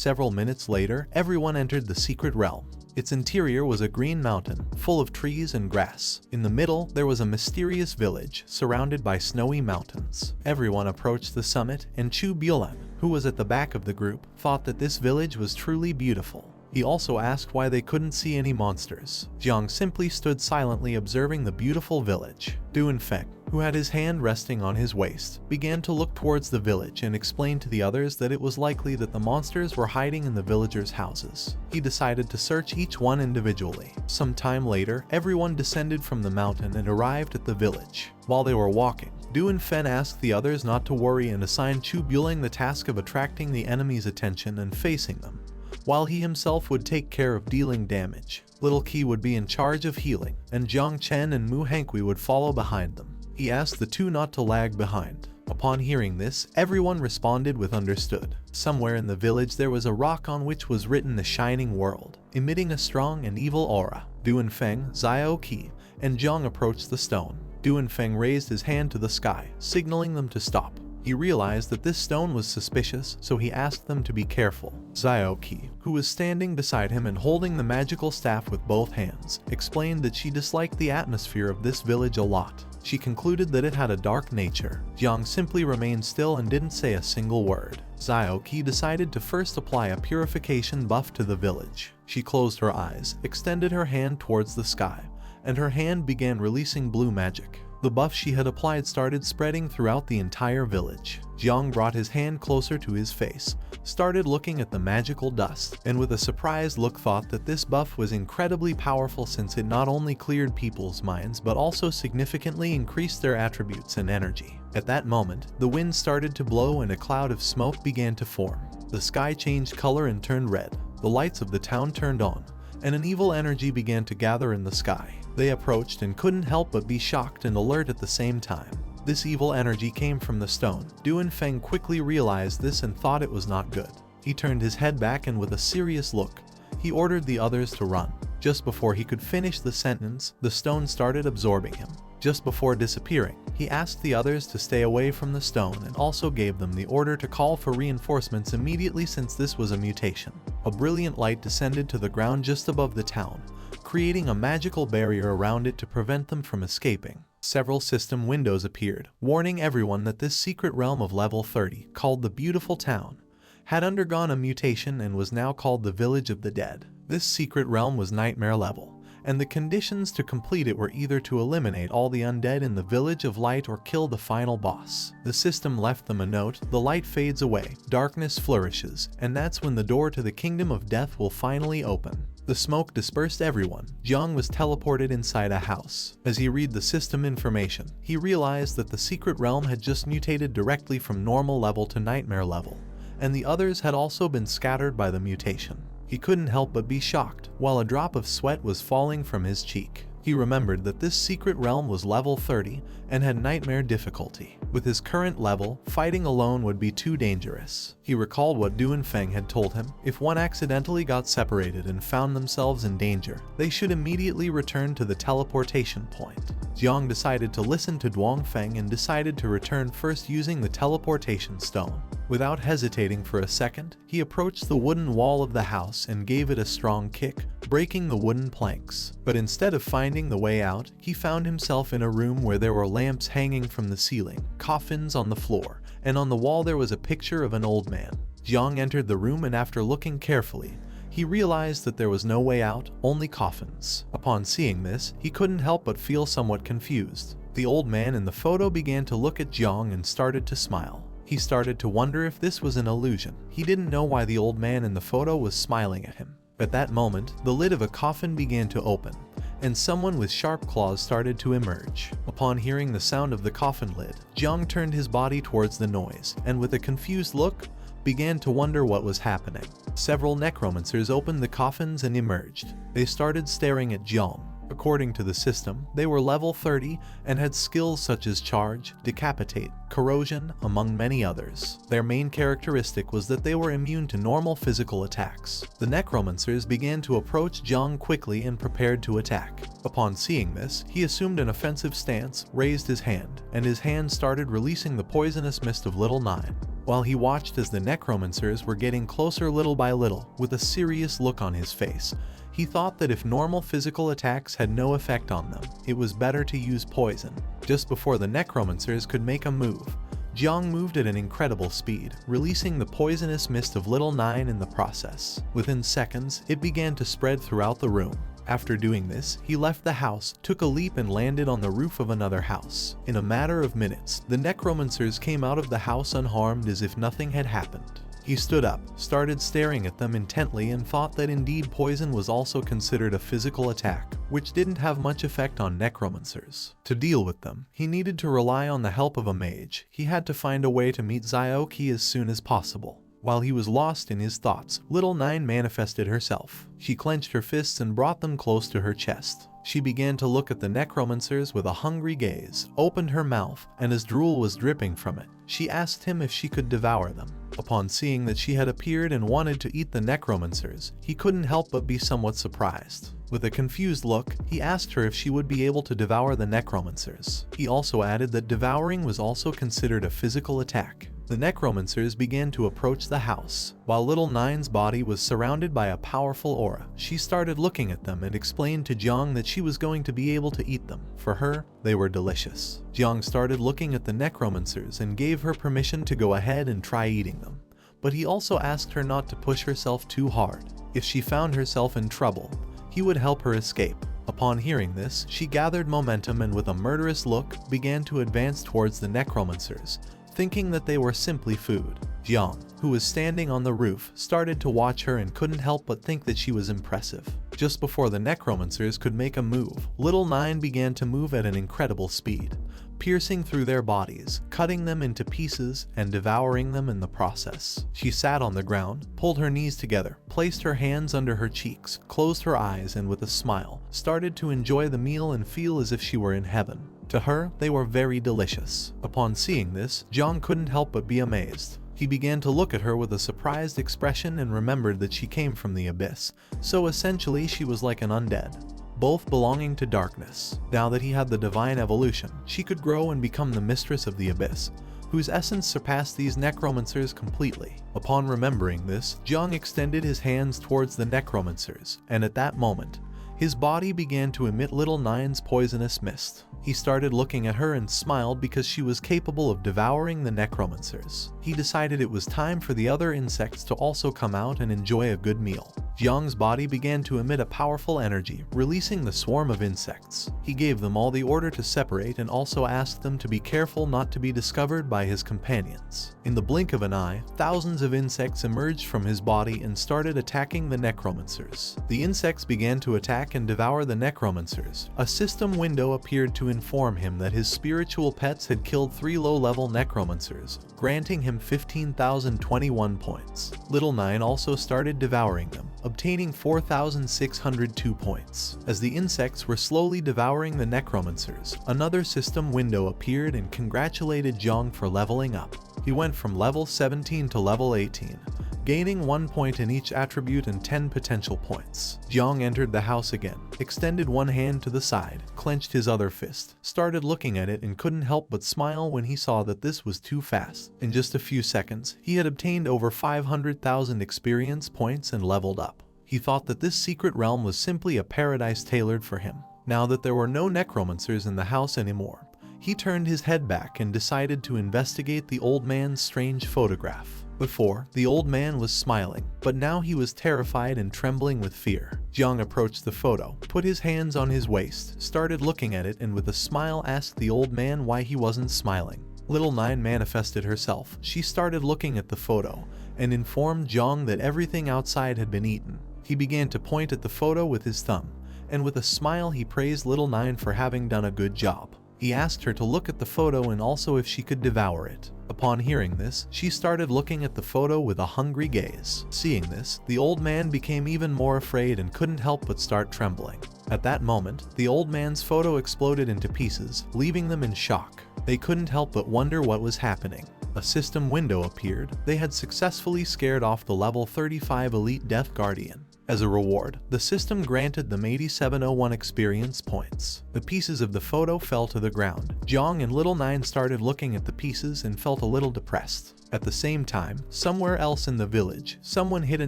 Several minutes later, everyone entered the secret realm. Its interior was a green mountain, full of trees and grass. In the middle, there was a mysterious village, surrounded by snowy mountains. Everyone approached the summit, and Chu Bulan, who was at the back of the group, thought that this village was truly beautiful. He also asked why they couldn't see any monsters. Jong simply stood silently observing the beautiful village. Duanfeng, who had his hand resting on his waist, began to look towards the village and explained to the others that it was likely that the monsters were hiding in the villagers' houses. He decided to search each one individually. Some time later, everyone descended from the mountain and arrived at the village. While they were walking, Duanfeng asked the others not to worry and assigned Chu Bulang the task of attracting the enemy's attention and facing them, while he himself would take care of dealing damage. Little Qi would be in charge of healing, and Jiang Chen and Mu Hankui would follow behind them. He asked the two not to lag behind. Upon hearing this, everyone responded with understood. Somewhere in the village there was a rock on which was written the Shining World, emitting a strong and evil aura. Duanfeng, Xiao Qi, and Jiang approached the stone. Duanfeng raised his hand to the sky, signaling them to stop. He realized that this stone was suspicious, so he asked them to be careful. Xiao Qi, who was standing beside him and holding the magical staff with both hands, explained that she disliked the atmosphere of this village a lot. She concluded that it had a dark nature. Jiang simply remained still and didn't say a single word. Xiao Qi decided to first apply a purification buff to the village. She closed her eyes, extended her hand towards the sky, and her hand began releasing blue magic. The buff she had applied started spreading throughout the entire village. Jiang brought his hand closer to his face, started looking at the magical dust, and with a surprised look thought that this buff was incredibly powerful since it not only cleared people's minds but also significantly increased their attributes and energy. At that moment, the wind started to blow and a cloud of smoke began to form. The sky changed color and turned red. The lights of the town turned on, and an evil energy began to gather in the sky. They approached and couldn't help but be shocked and alert at the same time. This evil energy came from the stone. Duanfeng quickly realized this and thought it was not good. He turned his head back and with a serious look, he ordered the others to run. Just before he could finish the sentence, the stone started absorbing him. Just before disappearing, he asked the others to stay away from the stone and also gave them the order to call for reinforcements immediately since this was a mutation. A brilliant light descended to the ground just above the town, creating a magical barrier around it to prevent them from escaping. Several system windows appeared, warning everyone that this secret realm of level 30, called the Beautiful Town, had undergone a mutation and was now called the Village of the Dead. This secret realm was nightmare level, and the conditions to complete it were either to eliminate all the undead in the Village of Light or kill the final boss. The system left them a note: the light fades away, darkness flourishes, and that's when the door to the Kingdom of Death will finally open. The smoke dispersed everyone. Jiang was teleported inside a house. As he read the system information, he realized that the secret realm had just mutated directly from normal level to nightmare level, and the others had also been scattered by the mutation. He couldn't help but be shocked, while a drop of sweat was falling from his cheek. He remembered that this secret realm was level 30 and had nightmare difficulty. With his current level, fighting alone would be too dangerous. He recalled what Duanfeng had told him: if one accidentally got separated and found themselves in danger, they should immediately return to the teleportation point. Jiang decided to listen to Duanfeng and decided to return first using the teleportation stone. Without hesitating for a second, he approached the wooden wall of the house and gave it a strong kick, breaking the wooden planks. But instead of finding the way out, he found himself in a room where there were lamps hanging from the ceiling, coffins on the floor, and on the wall there was a picture of an old man. Jiang entered the room and after looking carefully, he realized that there was no way out, only coffins. Upon seeing this, he couldn't help but feel somewhat confused. The old man in the photo began to look at Jiang and started to smile. He started to wonder if this was an illusion. He didn't know why the old man in the photo was smiling at him. At that moment, the lid of a coffin began to open, and someone with sharp claws started to emerge. Upon hearing the sound of the coffin lid, Jiang turned his body towards the noise, and with a confused look, began to wonder what was happening. Several necromancers opened the coffins and emerged. They started staring at Jiang. According to the system, they were level 30 and had skills such as charge, decapitate, corrosion, among many others. Their main characteristic was that they were immune to normal physical attacks. The necromancers began to approach Jiang quickly and prepared to attack. Upon seeing this, he assumed an offensive stance, raised his hand, and his hand started releasing the poisonous mist of Little Nine. while he watched as the necromancers were getting closer little by little. With a serious look on his face, he thought that if normal physical attacks had no effect on them, it was better to use poison. Just before the necromancers could make a move, Jong moved at an incredible speed, releasing the poisonous mist of Little Nine in the process. Within seconds, it began to spread throughout the room. After doing this, he left the house, took a leap and landed on the roof of another house. In a matter of minutes, the necromancers came out of the house unharmed as if nothing had happened. He stood up, started staring at them intently and thought that indeed poison was also considered a physical attack, which didn't have much effect on necromancers. To deal with them, he needed to rely on the help of a mage. He had to find a way to meet Xiaoqi as soon as possible. While he was lost in his thoughts, Little Nine manifested herself. She clenched her fists and brought them close to her chest. She began to look at the necromancers with a hungry gaze, opened her mouth, and as drool was dripping from it, she asked him if she could devour them. Upon seeing that she had appeared and wanted to eat the necromancers, he couldn't help but be somewhat surprised. With a confused look, he asked her if she would be able to devour the necromancers. He also added that devouring was also considered a physical attack. The necromancers began to approach the house. While Little Nine's body was surrounded by a powerful aura, she started looking at them and explained to Jong that she was going to be able to eat them. For her, they were delicious. Jong started looking at the necromancers and gave her permission to go ahead and try eating them. But he also asked her not to push herself too hard. If she found herself in trouble, he would help her escape. Upon hearing this, she gathered momentum and with a murderous look began to advance towards the necromancers, thinking that they were simply food. Jong, who was standing on the roof, started to watch her and couldn't help but think that she was impressive. Just before the necromancers could make a move, Little Nine began to move at an incredible speed, piercing through their bodies, cutting them into pieces, and devouring them in the process. She sat on the ground, pulled her knees together, placed her hands under her cheeks, closed her eyes, and with a smile, started to enjoy the meal and feel as if she were in heaven. To her, they were very delicious. Upon seeing this, Jong couldn't help but be amazed. He began to look at her with a surprised expression and remembered that she came from the abyss, so essentially she was like an undead, both belonging to darkness. Now that he had the divine evolution, she could grow and become the mistress of the abyss, whose essence surpassed these necromancers completely. Upon remembering this, Jong extended his hands towards the necromancers, and at that moment, his body began to emit Little Nine's poisonous mist. He started looking at her and smiled because she was capable of devouring the necromancers. He decided it was time for the other insects to also come out and enjoy a good meal. Jong's body began to emit a powerful energy, releasing the swarm of insects. He gave them all the order to separate and also asked them to be careful not to be discovered by his companions. In the blink of an eye, thousands of insects emerged from his body and started attacking the necromancers. The insects began to attack and devour the necromancers. A system window appeared to inform him that his spiritual pets had killed 3 low-level necromancers, granting him 15,021 points. Little Nine also started devouring them, obtaining 4,602 points. As the insects were slowly devouring the necromancers, another system window appeared and congratulated Jong for leveling up. He went from level 17 to level 18, gaining 1 point in each attribute and 10 potential points. Jong entered the house again, extended one hand to the side, clenched his other fist, started looking at it and couldn't help but smile when he saw that this was too fast. In just a few seconds, he had obtained over 500,000 experience points and leveled up. He thought that this secret realm was simply a paradise tailored for him. Now that there were no necromancers in the house anymore, he turned his head back and decided to investigate the old man's strange photograph. Before, the old man was smiling, but now he was terrified and trembling with fear. Jong approached the photo, put his hands on his waist, started looking at it, and with a smile asked the old man why he wasn't smiling. Little Nine manifested herself. She started looking at the photo and informed Jong that everything outside had been eaten. He began to point at the photo with his thumb, and with a smile he praised Little Nine for having done a good job. He asked her to look at the photo and also if she could devour it. Upon hearing this, she started looking at the photo with a hungry gaze. Seeing this, the old man became even more afraid and couldn't help but start trembling. At that moment, the old man's photo exploded into pieces, leaving them in shock. They couldn't help but wonder what was happening. A system window appeared. They had successfully scared off the level 35 elite Death Guardian. As a reward, the system granted them 8701 experience points. The pieces of the photo fell to the ground. Jong and Little Nine started looking at the pieces and felt a little depressed. At the same time, somewhere else in the village, someone hit a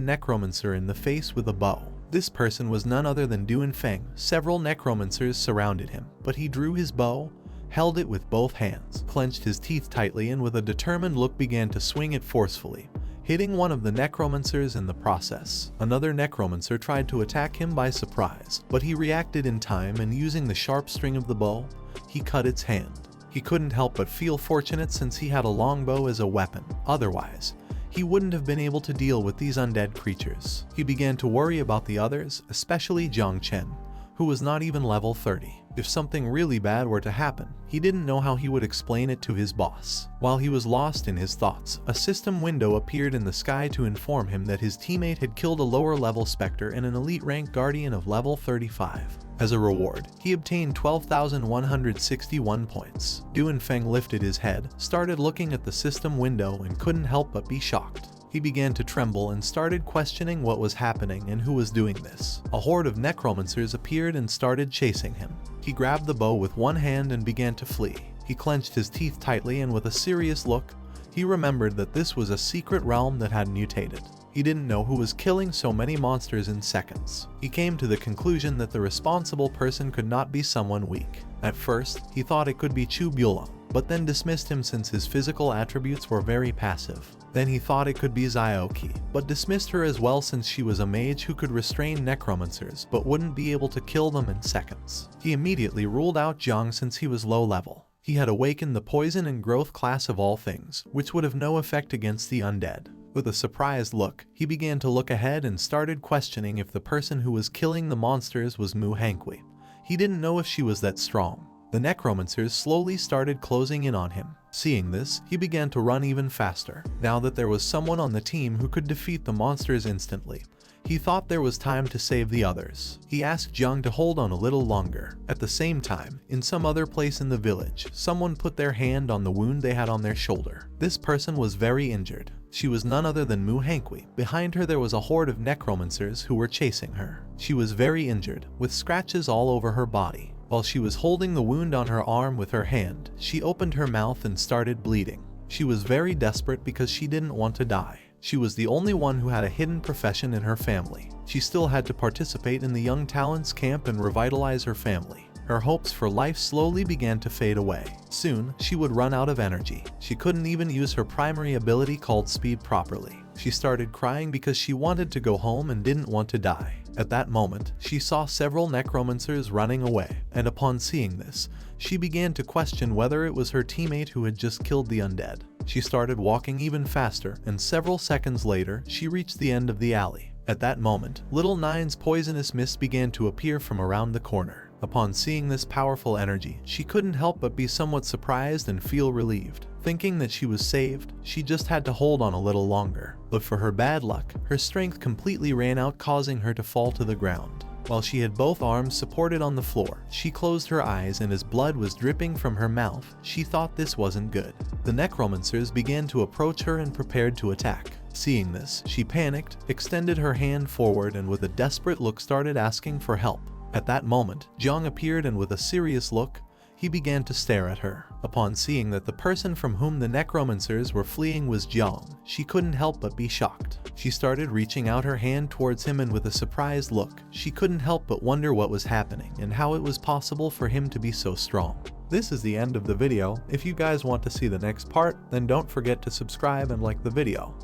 necromancer in the face with a bow. This person was none other than Duanfeng. Several necromancers surrounded him, but he drew his bow, held it with both hands, clenched his teeth tightly, and with a determined look began to swing it forcefully, hitting one of the necromancers in the process. Another necromancer tried to attack him by surprise, but he reacted in time, and using the sharp string of the bow, he cut its hand. He couldn't help but feel fortunate since he had a longbow as a weapon. Otherwise, he wouldn't have been able to deal with these undead creatures. He began to worry about the others, especially Zhang Chen, who was not even level 30. If something really bad were to happen, he didn't know how he would explain it to his boss. While he was lost in his thoughts, a system window appeared in the sky to inform him that his teammate had killed a lower level Spectre and an elite rank Guardian of level 35. As a reward, he obtained 12,161 points. Duanfeng lifted his head, started looking at the system window, and couldn't help but be shocked. He began to tremble and started questioning what was happening and who was doing this. A horde of necromancers appeared and started chasing him. He grabbed the bow with one hand and began to flee. He clenched his teeth tightly, and with a serious look, he remembered that this was a secret realm that had mutated. He didn't know who was killing so many monsters in seconds. He came to the conclusion that the responsible person could not be someone weak. At first, he thought it could be Chu Bulo, but then dismissed him since his physical attributes were very passive. Then he thought it could be Zioki, but dismissed her as well since she was a mage who could restrain necromancers but wouldn't be able to kill them in seconds. He immediately ruled out Zhang since he was low level. He had awakened the poison and growth class of all things, which would have no effect against the undead. With a surprised look, he began to look ahead and started questioning if the person who was killing the monsters was Muuh Hani. He didn't know if she was that strong. The necromancers slowly started closing in on him. Seeing this, he began to run even faster. Now that there was someone on the team who could defeat the monsters instantly, he thought there was time to save the others. He asked Jong to hold on a little longer. At the same time, in some other place in the village, someone put their hand on the wound they had on their shoulder. This person was very injured. She was none other than Muuh Hani. Behind her there was a horde of necromancers who were chasing her. She was very injured, with scratches all over her body. While she was holding the wound on her arm with her hand, she opened her mouth and started bleeding. She was very desperate because she didn't want to die. She was the only one who had a hidden profession in her family. She still had to participate in the Young Talents camp and revitalize her family. Her hopes for life slowly began to fade away. Soon, she would run out of energy. She couldn't even use her primary ability called speed properly. She started crying because she wanted to go home and didn't want to die. At that moment, she saw several necromancers running away, and upon seeing this, she began to question whether it was her teammate who had just killed the undead. She started walking even faster, and several seconds later, she reached the end of the alley. At that moment, Little Nine's poisonous mist began to appear from around the corner. Upon seeing this powerful energy, she couldn't help but be somewhat surprised and feel relieved. Thinking that she was saved, she just had to hold on a little longer. But for her bad luck, her strength completely ran out, causing her to fall to the ground. While she had both arms supported on the floor, she closed her eyes, and as blood was dripping from her mouth, she thought this wasn't good. The necromancers began to approach her and prepared to attack. Seeing this, she panicked, extended her hand forward, and with a desperate look started asking for help. At that moment, Jong appeared, and with a serious look, he began to stare at her. Upon seeing that the person from whom the necromancers were fleeing was Jong, she couldn't help but be shocked. She started reaching out her hand towards him, and with a surprised look, she couldn't help but wonder what was happening and how it was possible for him to be so strong. This is the end of the video. If you guys want to see the next part, then don't forget to subscribe and like the video.